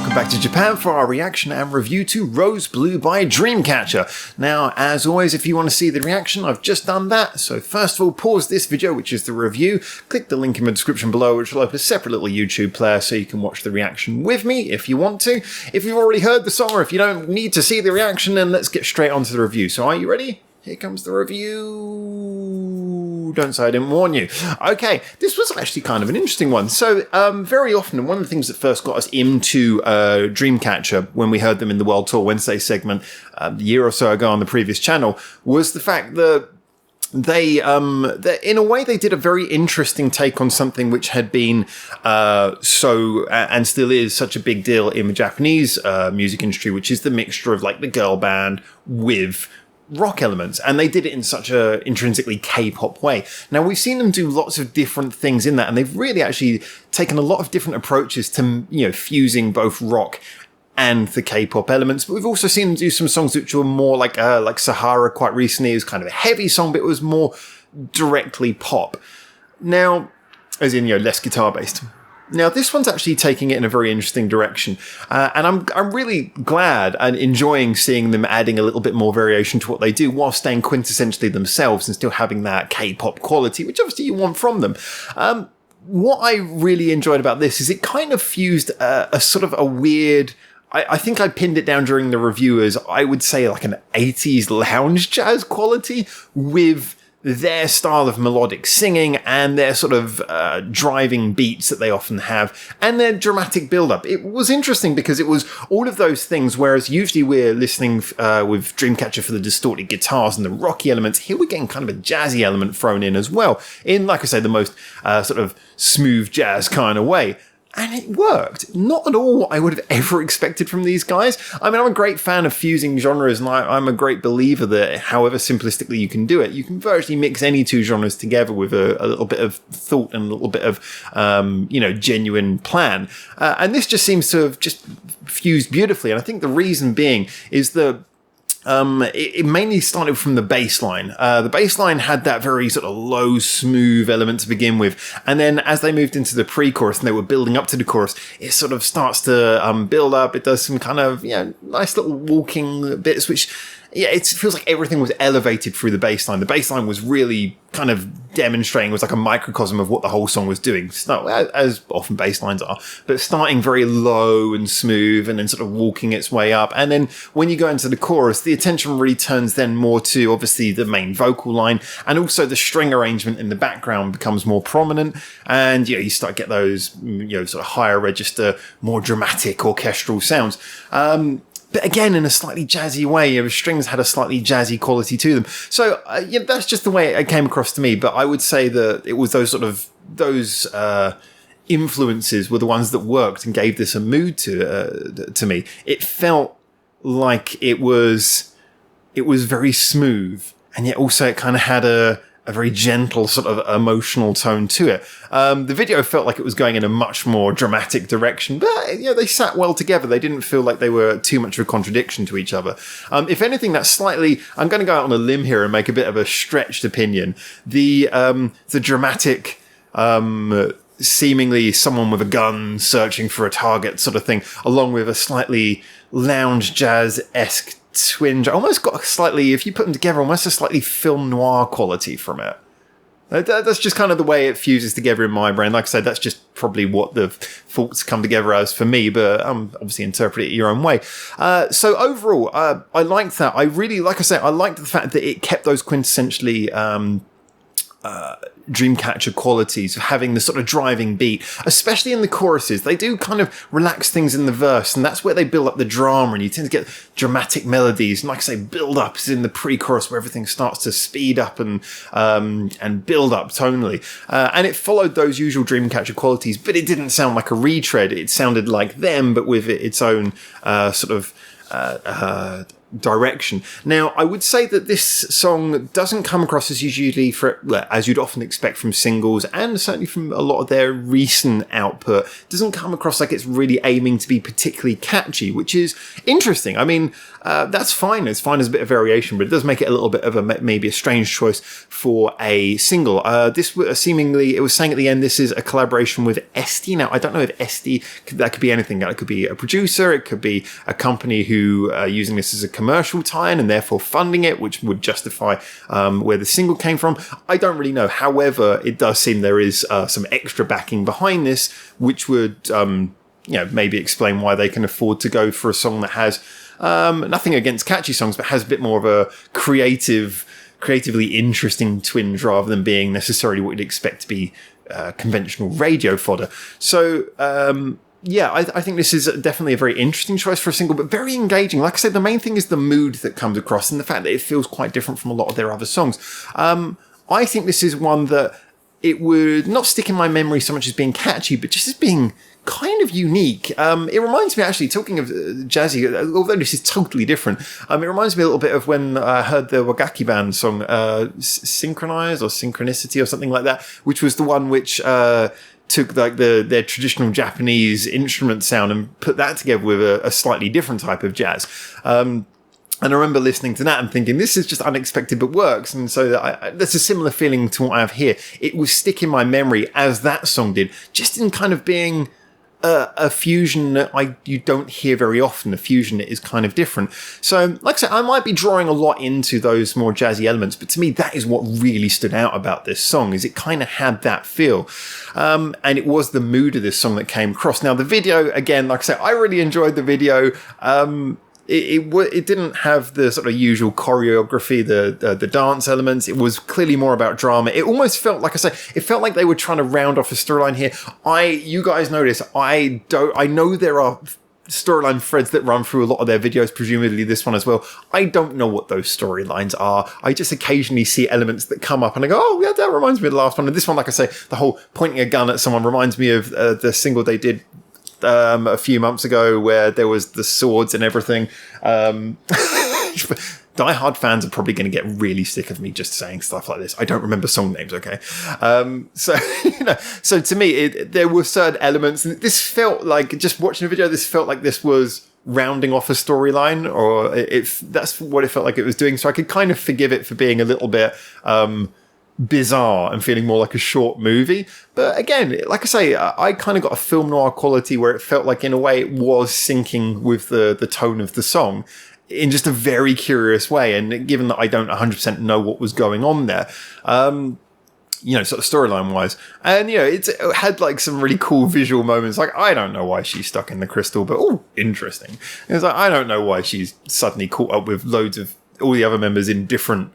welcome back to Japan for our reaction and review to Rose Blue by Dreamcatcher. Now, as always, if you want to see the reaction, I've just done that. So first of all, pause this video, which is the review. Click the link in the description below, which will open a separate little YouTube player so you can watch the reaction with me if you want to. If you've already heard the song or if you don't need to see the reaction, then let's get straight onto the review. So are you ready? Here comes the review. Don't say I didn't warn you. Okay, this was actually kind of an interesting one. So very often, one of the things that first got us into Dreamcatcher when we heard them in the World Tour Wednesday segment a year or so ago on the previous channel was the fact that they in a way, they did a very interesting take on something which had been and still is such a big deal in the Japanese music industry, which is the mixture of like the girl band with rock elements, and they did it in such a intrinsically K-pop way. Now, we've seen them do lots of different things in that, and they've really actually taken a lot of different approaches to, you know, fusing both rock and the K-pop elements. But we've also seen them do some songs which were more like Sahara quite recently. It was kind of a heavy song, but it was more directly pop. Now, as in, you know, less guitar-based. Now, this one's actually taking it in a very interesting direction, and I'm really glad and enjoying seeing them adding a little bit more variation to what they do while staying quintessentially themselves and still having that K-pop quality, which obviously you want from them. What I really enjoyed about this is it kind of fused a sort of a weird... I think I pinned it down during the review as, I would say, like an 80s lounge jazz quality with their style of melodic singing and their sort of driving beats that they often have and their dramatic build-up. It was interesting because it was all of those things, whereas usually we're listening with Dreamcatcher for the distorted guitars and the rocky elements. Here we're getting kind of a jazzy element thrown in as well, in, like I say, the most sort of smooth jazz kind of way. And it worked. Not at all what I would have ever expected from these guys. I mean, I'm a great fan of fusing genres, and I'm a great believer that however simplistically you can do it, you can virtually mix any two genres together with a little bit of thought and a little bit of, genuine plan. And this just seems to have just fused beautifully. And I think the reason being is that it mainly started from the bass line. The bass line had that very sort of low, smooth element to begin with. And then as they moved into the pre-chorus and they were building up to the chorus, it sort of starts to build up. It does some kind of, nice little walking bits, which, it feels like everything was elevated through the bass line. The bass line was really kind of demonstrating, was like a microcosm of what the whole song was doing. As often bass lines are, but starting very low and smooth and then sort of walking its way up. And then when you go into the chorus, the attention really turns then more to obviously the main vocal line, and also the string arrangement in the background becomes more prominent. And you start to get those, sort of higher register, more dramatic orchestral sounds. But again, in a slightly jazzy way. The strings had a slightly jazzy quality to them. So, that's just the way it came across to me. But I would say that it was those influences were the ones that worked and gave this a mood to me. It felt like it was very smooth, and yet also it kind of had a very gentle sort of emotional tone to it. The video felt like it was going in a much more dramatic direction, but they sat well together. They didn't feel like they were too much of a contradiction to each other. If anything, that's slightly, I'm going to go out on a limb here and make a bit of a stretched opinion. The dramatic, seemingly someone with a gun searching for a target sort of thing, along with a slightly lounge jazz-esque twinge, almost got a slightly, if you put them together, almost a slightly film noir quality from it. That's just kind of the way it fuses together in my brain. Like I said, that's just probably what the thoughts come together as for me, but obviously interpret it your own way. So overall, I liked that. I really, like I said, I liked the fact that it kept those quintessentially Dreamcatcher qualities of having the sort of driving beat, especially in the choruses. They do kind of relax things in the verse, and that's where they build up the drama, and you tend to get dramatic melodies. And like I say, build up is in the pre-chorus where everything starts to speed up and build up tonally. And it followed those usual Dreamcatcher qualities, but it didn't sound like a retread. It sounded like them, but with its own sort of direction. Now, I would say that this song doesn't come across as usually as you'd often expect from singles, and certainly from a lot of their recent output. It doesn't come across like it's really aiming to be particularly catchy, which is interesting. I mean, that's fine. It's fine as a bit of variation, but it does make it a little bit of maybe a strange choice for a single. This seemingly, it was saying at the end, this is a collaboration with R.o.S.E. Now, I don't know if R.o.S.E, that could be anything. It could be a producer, it could be a company who are using this as a commercial tie-in and therefore funding it, which would justify where the single came from. I don't really know. However, it does seem there is some extra backing behind this, which would maybe explain why they can afford to go for a song that has nothing against catchy songs, but has a bit more of a creatively interesting twinge rather than being necessarily what you'd expect to be conventional radio fodder. So, I think this is definitely a very interesting choice for a single, but very engaging. Like I said, the main thing is the mood that comes across and the fact that it feels quite different from a lot of their other songs. I think this is one that it would not stick in my memory so much as being catchy, but just as being kind of unique. It reminds me, actually, talking of jazzy, although this is totally different, it reminds me a little bit of when I heard the Wagaki Band song, Synchronize or Synchronicity or something like that, which was the one which took like their traditional Japanese instrument sound and put that together with a slightly different type of jazz. And I remember listening to that and thinking, this is just unexpected but works. And so that's a similar feeling to what I have here. It will stick in my memory as that song did, just in kind of being a fusion that you don't hear very often, a fusion that is kind of different. So, like I said, I might be drawing a lot into those more jazzy elements, but to me, that is what really stood out about this song, is it kind of had that feel. And it was the mood of this song that came across. Now, the video, again, like I said, I really enjoyed the video. It didn't have the sort of usual choreography, the dance elements. It was clearly more about drama. It almost felt, like I say, it felt like they were trying to round off a storyline here. You guys notice, I know there are storyline threads that run through a lot of their videos, presumably this one as well. I don't know what those storylines are. I just occasionally see elements that come up and I go, oh yeah, that reminds me of the last one. And this one, like I say, the whole pointing a gun at someone reminds me of the single they did a few months ago where there was the swords and everything. Die Hard fans are probably going to get really sick of me just saying stuff like this. I don't remember song names, okay? So to me, there were certain elements, and this felt like, just watching the video, this felt like this was rounding off a storyline, or that's what it felt like it was doing. So I could kind of forgive it for being a little bit bizarre and feeling more like a short movie. But again, like I say, I kind of got a film noir quality where it felt like in a way it was syncing with the tone of the song in just a very curious way. And given that I don't 100% know what was going on there, sort of storyline wise, and it had like some really cool visual moments. Like, I don't know why she's stuck in the crystal, but interesting. It's like, I don't know why she's suddenly caught up with loads of all the other members in different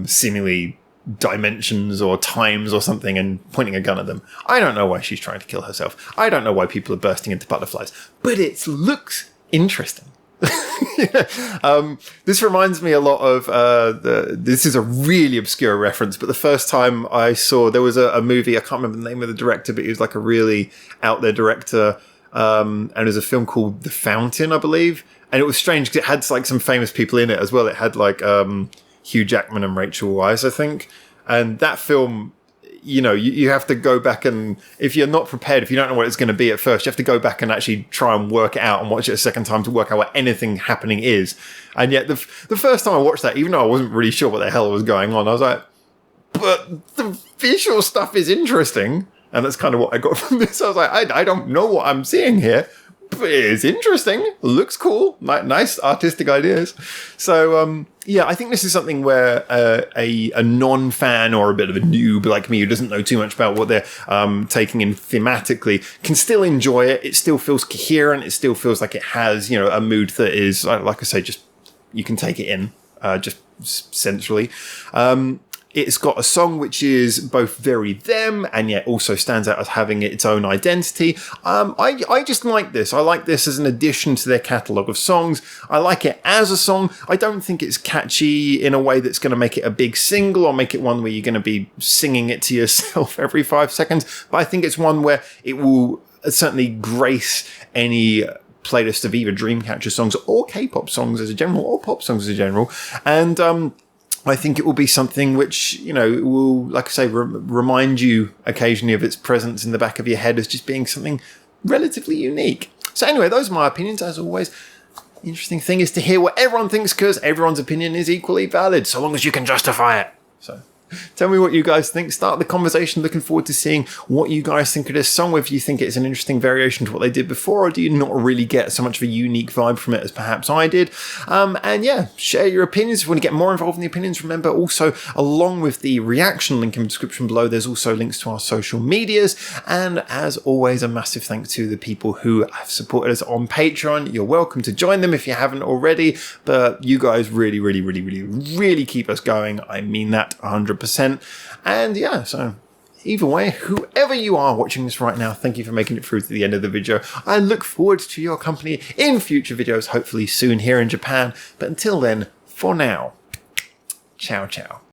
seemingly dimensions or times or something and pointing a gun at them. I don't know why she's trying to kill herself. I don't know why people are bursting into butterflies, but it looks interesting. This reminds me a lot of this is a really obscure reference, but the first time I saw, there was a movie, I can't remember the name of the director, but he was like a really out there director, and it was a film called The Fountain, I believe, and it was strange because it had like some famous people in it as well. It had like Hugh Jackman and Rachel Weisz, I think. And that film, you have to go back and, if you're not prepared, if you don't know what it's going to be at first, you have to go back and actually try and work it out and watch it a second time to work out what anything happening is. And yet the first time I watched that, even though I wasn't really sure what the hell was going on, I was like, but the visual stuff is interesting. And that's kind of what I got from this. I was like, I don't know what I'm seeing here, but it's interesting. Looks cool. Nice artistic ideas. So, I think this is something where a non-fan or a bit of a noob like me who doesn't know too much about what they're taking in thematically can still enjoy it. It still feels coherent. It still feels like it has, a mood that is, like I say, just you can take it in just centrally. It's got a song which is both very them and yet also stands out as having its own identity. I just like this. I like this as an addition to their catalogue of songs. I like it as a song. I don't think it's catchy in a way that's going to make it a big single or make it one where you're going to be singing it to yourself every 5 seconds. But I think it's one where it will certainly grace any playlist of either Dreamcatcher songs or K-pop songs as a general, or pop songs as a general. And I think it will be something which, will, like I say, remind you occasionally of its presence in the back of your head as just being something relatively unique. So anyway, those are my opinions. As always, the interesting thing is to hear what everyone thinks, because everyone's opinion is equally valid, so long as you can justify it. So tell me what you guys think. Start the conversation. Looking forward to seeing what you guys think of this song, whether you think it's an interesting variation to what they did before, or do you not really get so much of a unique vibe from it as perhaps I did. And yeah, share your opinions. If you want to get more involved in the opinions, remember also, along with the reaction link in the description below, there's also links to our social medias. And as always, a massive thanks to the people who have supported us on Patreon. You're welcome to join them if you haven't already, but you guys really, really, really, really, really keep us going. I mean that 100%. And yeah, so either way, whoever you are watching this right now, thank you for making it through to the end of the video. I look forward to your company in future videos, hopefully soon here in Japan. But until then, for now, ciao, ciao.